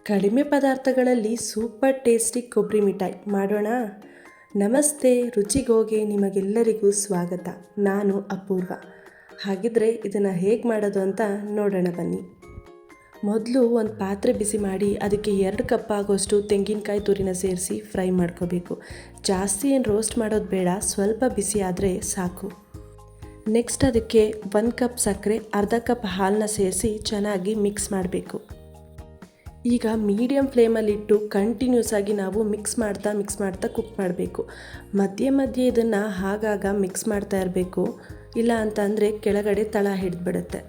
ಕಡಿಮೆ ಪದಾರ್ಥಗಳಲ್ಲಿ super tasty ಕೊಬ್ಬರಿ ಮಿಠಾಯಿ ಮಾಡೋಣ. ನಮಸ್ತೆ, ರುಚಿಗೋಗೆ ನಿಮಗೆಲ್ಲರಿಗೂ ಸ್ವಾಗತ. ನಾನು ಅಪೂರ್ವ. ಹಾಗಿದ್ರೆ ಇದನ್ನು ಹೇಗೆ ಮಾಡೋದು ಅಂತ ನೋಡೋಣ ಬನ್ನಿ. ಮೊದಲು ಒಂದು ಪಾತ್ರೆ ಬಿಸಿ ಮಾಡಿ ಅದಕ್ಕೆ 2 ಕಪ್ ಆಗೋಷ್ಟು ತೆಂಗಿನಕಾಯಿ ತುರಿನ ಸೇರಿಸಿ ಫ್ರೈ ಮಾಡ್ಕೋಬೇಕು. ಜಾಸ್ತಿ ಏನು ರೋಸ್ಟ್ ಮಾಡೋದು ಬೇಡ, ಸ್ವಲ್ಪ ಬಿಸಿ ಆದರೆ ಸಾಕು. ನೆಕ್ಸ್ಟ್ ಅದಕ್ಕೆ 1 ಕಪ್ ಸಕ್ಕರೆ, ಅರ್ಧ ಕಪ್ ಹಾಲನ್ನ ಸೇರಿಸಿ ಚೆನ್ನಾಗಿ ಮಿಕ್ಸ್ ಮಾಡಬೇಕು. ಈಗ ಮೀಡಿಯಮ್ ಫ್ಲೇಮಲ್ಲಿಟ್ಟು ಕಂಟಿನ್ಯೂಸ್ ಆಗಿ ನಾವು ಮಿಕ್ಸ್ ಮಾಡ್ತಾ ಕುಕ್ ಮಾಡಬೇಕು. ಮಧ್ಯೆ ಇದನ್ನು ಆಗಾಗ ಮಿಕ್ಸ್ ಮಾಡ್ತಾ ಇರಬೇಕು, ಇಲ್ಲ ಅಂತಂದರೆ ಕೆಳಗಡೆ ತಳ ಹಿಡಿದ್ಬಿಡುತ್ತೆ.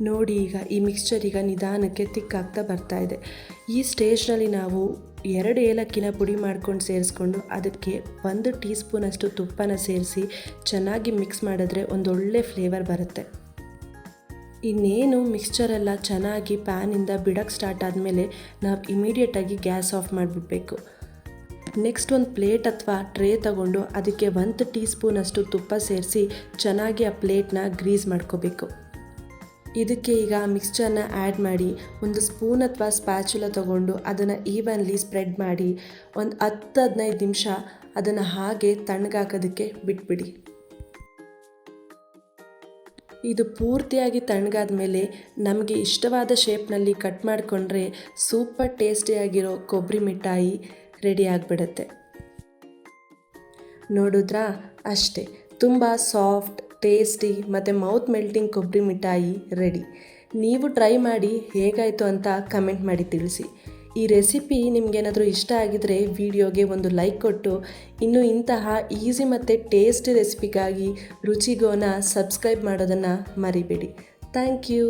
ನೋಡಿ, ಈಗ ಈ ಮಿಕ್ಸ್ಚರ್ ಈಗ ನಿಧಾನಕ್ಕೆ ತಿಕ್ಕಾಗ್ತಾ ಬರ್ತಾ ಇದೆ. ಈ ಸ್ಟೇಜ್ನಲ್ಲಿ ನಾವು 2 ಏಲಕ್ಕಿನ ಪುಡಿ ಮಾಡ್ಕೊಂಡು ಸೇರಿಸ್ಕೊಂಡು ಅದಕ್ಕೆ 1 ಟೀ ಸ್ಪೂನಷ್ಟು ತುಪ್ಪನ ಸೇರಿಸಿ ಚೆನ್ನಾಗಿ ಮಿಕ್ಸ್ ಮಾಡಿದ್ರೆ ಒಂದೊಳ್ಳೆ ಫ್ಲೇವರ್ ಬರುತ್ತೆ. ಇನ್ನೇನು ಮಿಕ್ಸ್ಚರೆಲ್ಲ ಚೆನ್ನಾಗಿ ಪ್ಯಾನಿಂದ ಬಿಡೋಕ್ಕೆ ಸ್ಟಾರ್ಟ್ ಆದಮೇಲೆ ನಾವು ಇಮಿಡಿಯೇಟಾಗಿ ಗ್ಯಾಸ್ ಆಫ್ ಮಾಡಿಬಿಡ್ಬೇಕು. ನೆಕ್ಸ್ಟ್ ಒಂದು ಪ್ಲೇಟ್ ಅಥವಾ ಟ್ರೇ ತಗೊಂಡು ಅದಕ್ಕೆ 1 ಟೀ ಸ್ಪೂನಷ್ಟು ತುಪ್ಪ ಸೇರಿಸಿ ಚೆನ್ನಾಗಿ ಆ ಪ್ಲೇಟ್ನ ಗ್ರೀಸ್ ಮಾಡ್ಕೋಬೇಕು. ಇದಕ್ಕೆ ಈಗ ಮಿಕ್ಸ್ಚರ್ನ ಆ್ಯಡ್ ಮಾಡಿ ಒಂದು ಸ್ಪೂನ್ ಅಥವಾ ಸ್ಪ್ಯಾಚುಲ ತಗೊಂಡು ಅದನ್ನು ಈವನ್ಲಿ ಸ್ಪ್ರೆಡ್ ಮಾಡಿ ಒಂದು 10-15 ನಿಮಿಷ ಅದನ್ನು ಹಾಗೆ ತಣ್ಣಗಾಕೋದಕ್ಕೆ ಬಿಟ್ಬಿಡಿ. ಇದು ಪೂರ್ತಿಯಾಗಿ ತಣ್ಣಗಾದ ಮೇಲೆ ನಮಗೆ ಇಷ್ಟವಾದ ಶೇಪ್ನಲ್ಲಿ ಕಟ್ ಮಾಡಿಕೊಂಡ್ರೆ ಸೂಪರ್ ಟೇಸ್ಟಿಯಾಗಿರೋ ಕೊಬ್ಬರಿ ಮಿಠಾಯಿ ರೆಡಿ ಆಗಿಬಿಡುತ್ತೆ. ನೋಡಿದ್ರಾ, ಅಷ್ಟೇ, ತುಂಬ ಸಾಫ್ಟ್, ಟೇಸ್ಟಿ ಮತ್ತು ಮೌತ್ ಮೆಲ್ಟಿಂಗ್ ಕೊಬ್ಬರಿ ಮಿಠಾಯಿ ರೆಡಿ. ನೀವು ಟ್ರೈ ಮಾಡಿ ಹೇಗಾಯಿತು ಅಂತ ಕಮೆಂಟ್ ಮಾಡಿ ತಿಳಿಸಿ. ಈ ರೆಸಿಪಿ ನಿಮಗೇನಾದರೂ ಇಷ್ಟ ಆಗಿದರೆ ವಿಡಿಯೋಗೆ ಒಂದು ಲೈಕ್ ಕೊಟ್ಟು ಇನ್ನೂ ಇಂತಹ ಈಸಿ ಮತ್ತು ಟೇಸ್ಟಿ ರೆಸಿಪಿಗಾಗಿ ರುಚಿಗೋನ ಸಬ್ಸ್ಕ್ರೈಬ್ ಮಾಡೋದನ್ನು ಮರಿಬೇಡಿ. Thank you.